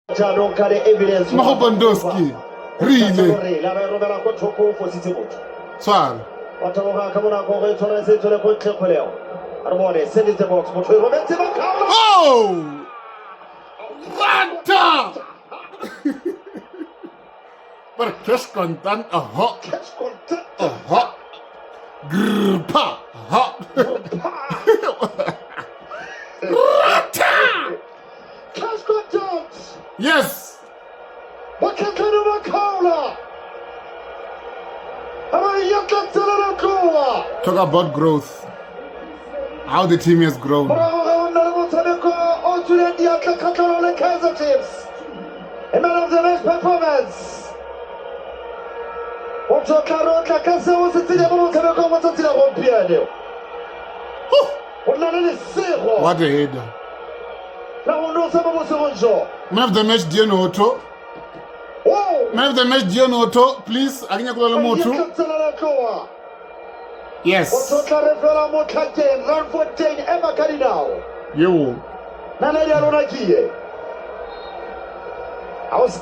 Mahobandowski. Really? Swal. Oh! Rata! But cash content, Grpa! Rata! Cash content! Yes! Talk about growth. How the team has grown. A man of the best performance. What a header. Man of the match, Gianotto. Man of the match, Gianotto. Please, yes. You. I was